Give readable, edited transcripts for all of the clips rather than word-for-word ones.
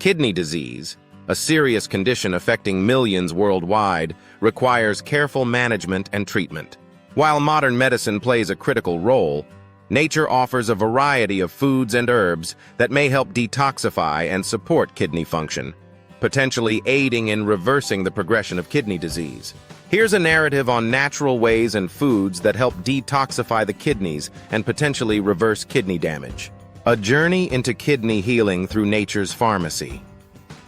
Kidney disease, a serious condition affecting millions worldwide, requires careful management and treatment. While modern medicine plays a critical role, nature offers a variety of foods and herbs that may help detoxify and support kidney function, potentially aiding in reversing the progression of kidney disease. Here's a narrative on natural ways and foods that help detoxify the kidneys and potentially reverse kidney damage. A journey into kidney healing through nature's pharmacy.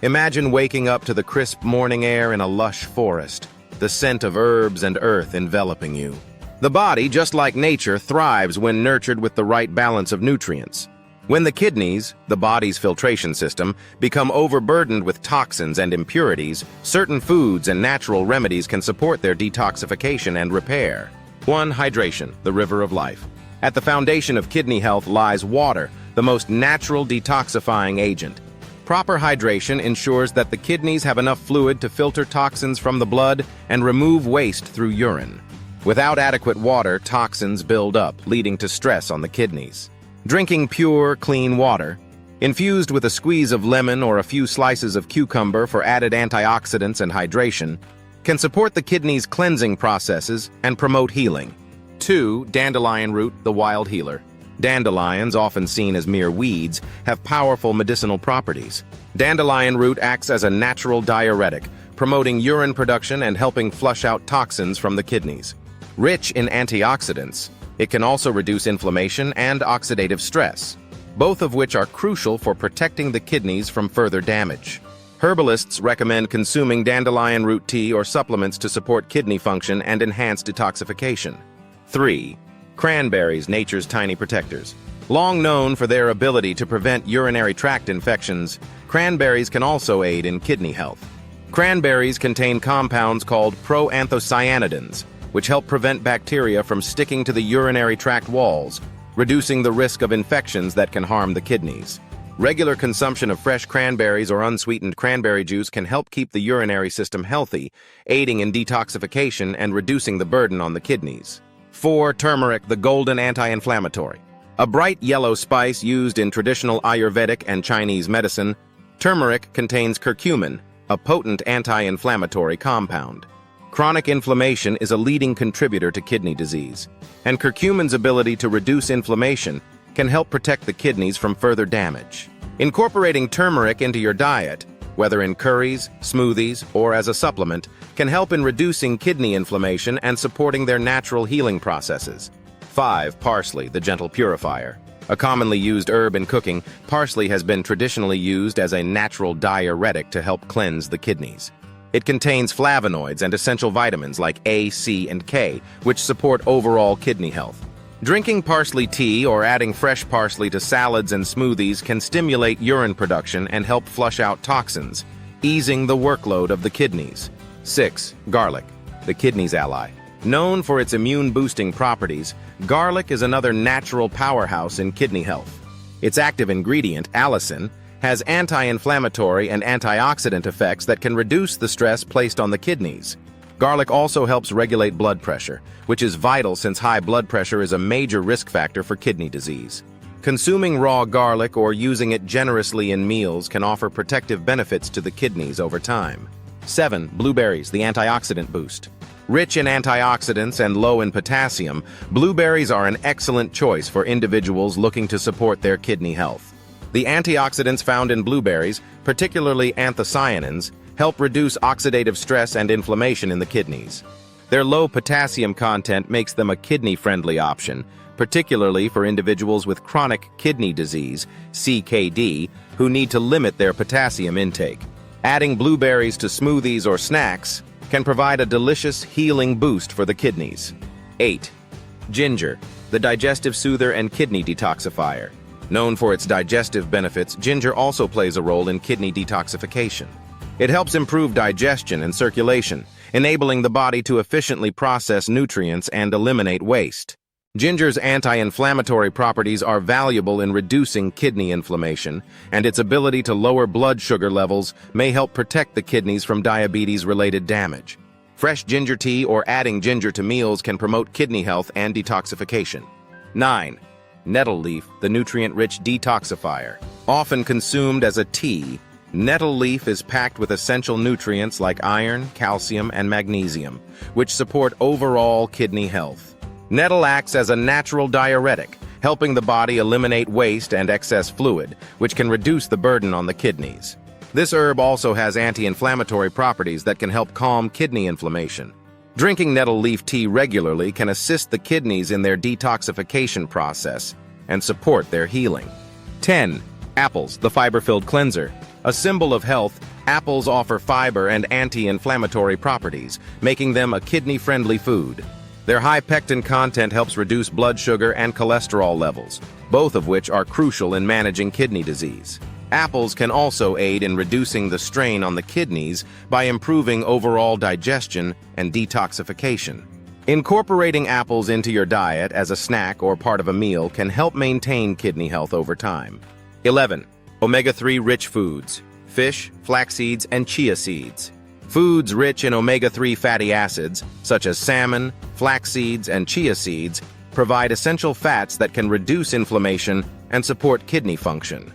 Imagine waking up to the crisp morning air in a lush forest, the scent of herbs and earth enveloping you. The body, just like nature, thrives when nurtured with the right balance of nutrients. When the kidneys, the body's filtration system, become overburdened with toxins and impurities, certain foods and natural remedies can support their detoxification and repair. 1. Hydration, the river of life. At the foundation of kidney health lies water, the most natural detoxifying agent. Proper hydration ensures that the kidneys have enough fluid to filter toxins from the blood and remove waste through urine. Without adequate water, toxins build up, leading to stress on the kidneys. Drinking pure, clean water, infused with a squeeze of lemon or a few slices of cucumber for added antioxidants and hydration, can support the kidneys' cleansing processes and promote healing. 2. Dandelion root, the wild healer. Dandelions, often seen as mere weeds, have powerful medicinal properties. Dandelion root acts as a natural diuretic, promoting urine production and helping flush out toxins from the kidneys. Rich in antioxidants, it can also reduce inflammation and oxidative stress, both of which are crucial for protecting the kidneys from further damage. Herbalists recommend consuming dandelion root tea or supplements to support kidney function and enhance detoxification. 3. Cranberries, nature's tiny protectors. Long known for their ability to prevent urinary tract infections, cranberries can also aid in kidney health. Cranberries contain compounds called proanthocyanidins, which help prevent bacteria from sticking to the urinary tract walls, reducing the risk of infections that can harm the kidneys. Regular consumption of fresh cranberries or unsweetened cranberry juice can help keep the urinary system healthy, aiding in detoxification and reducing the burden on the kidneys. 4. Turmeric, the golden anti-inflammatory. A bright yellow spice used in traditional Ayurvedic and Chinese medicine, turmeric contains curcumin, a potent anti-inflammatory compound. Chronic inflammation is a leading contributor to kidney disease, and curcumin's ability to reduce inflammation can help protect the kidneys from further damage. Incorporating turmeric into your diet, whether in curries, smoothies, or as a supplement, can help in reducing kidney inflammation and supporting their natural healing processes. 5. Parsley, the gentle purifier. A commonly used herb in cooking, parsley has been traditionally used as a natural diuretic to help cleanse the kidneys. It contains flavonoids and essential vitamins like A, C, and K, which support overall kidney health. Drinking parsley tea or adding fresh parsley to salads and smoothies can stimulate urine production and help flush out toxins, easing the workload of the kidneys. 6. Garlic, the kidney's ally. Known for its immune-boosting properties, garlic is another natural powerhouse in kidney health. Its active ingredient, allicin, has anti-inflammatory and antioxidant effects that can reduce the stress placed on the kidneys. Garlic also helps regulate blood pressure, which is vital since high blood pressure is a major risk factor for kidney disease. Consuming raw garlic or using it generously in meals can offer protective benefits to the kidneys over time. 7. Blueberries, the antioxidant boost. Rich in antioxidants and low in potassium, blueberries are an excellent choice for individuals looking to support their kidney health. The antioxidants found in blueberries, particularly anthocyanins, help reduce oxidative stress and inflammation in the kidneys. Their low potassium content makes them a kidney-friendly option, particularly for individuals with chronic kidney disease, CKD, who need to limit their potassium intake. Adding blueberries to smoothies or snacks can provide a delicious healing boost for the kidneys. 8. Ginger, the digestive soother and kidney detoxifier. Known for its digestive benefits, ginger also plays a role in kidney detoxification. It helps improve digestion and circulation, enabling the body to efficiently process nutrients and eliminate waste. Ginger's anti-inflammatory properties are valuable in reducing kidney inflammation, and its ability to lower blood sugar levels may help protect the kidneys from diabetes-related damage. Fresh ginger tea or adding ginger to meals can promote kidney health and detoxification. 9. Nettle leaf, the nutrient-rich detoxifier. Often consumed as a tea, Nettle leaf is packed with essential nutrients like iron, calcium, and magnesium, which support overall kidney health. Nettle acts as a natural diuretic, helping the body eliminate waste and excess fluid, which can reduce the burden on the kidneys. This herb also has anti-inflammatory properties that can help calm kidney inflammation. Drinking nettle leaf tea regularly can assist the kidneys in their detoxification process and support their healing. 10. Apples, the fiber-filled cleanser. A symbol of health, apples offer fiber and anti-inflammatory properties, making them a kidney-friendly food. Their high pectin content helps reduce blood sugar and cholesterol levels, both of which are crucial in managing kidney disease. Apples can also aid in reducing the strain on the kidneys by improving overall digestion and detoxification. Incorporating apples into your diet as a snack or part of a meal can help maintain kidney health over time. 11. Omega-3 rich foods, fish, flax seeds, and chia seeds. Foods rich in omega-3 fatty acids, such as salmon, flax seeds, and chia seeds, provide essential fats that can reduce inflammation and support kidney function.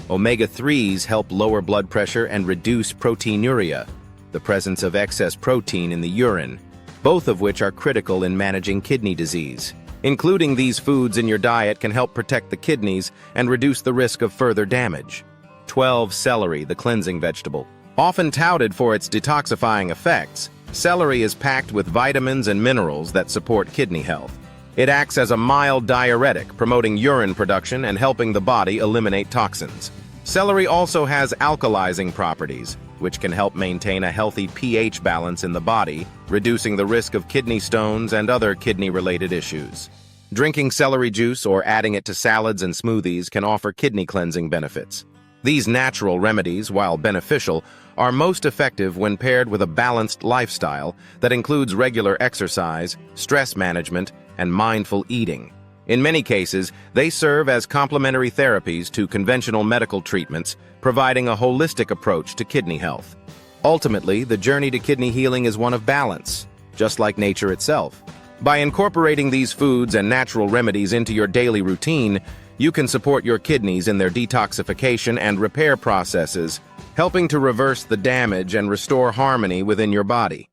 Omega-3s help lower blood pressure and reduce proteinuria, the presence of excess protein in the urine, both of which are critical in managing kidney disease. Including these foods in your diet can help protect the kidneys and reduce the risk of further damage. 12. Celery, the cleansing vegetable. Often touted for its detoxifying effects, celery is packed with vitamins and minerals that support kidney health. It acts as a mild diuretic, promoting urine production and helping the body eliminate toxins. Celery also has alkalizing properties, which can help maintain a healthy pH balance in the body, reducing the risk of kidney stones and other kidney-related issues. Drinking celery juice or adding it to salads and smoothies can offer kidney cleansing benefits. These natural remedies, while beneficial, are most effective when paired with a balanced lifestyle that includes regular exercise, stress management, and mindful eating. In many cases, they serve as complementary therapies to conventional medical treatments, providing a holistic approach to kidney health. Ultimately, the journey to kidney healing is one of balance, just like nature itself. By incorporating these foods and natural remedies into your daily routine, you can support your kidneys in their detoxification and repair processes, helping to reverse the damage and restore harmony within your body.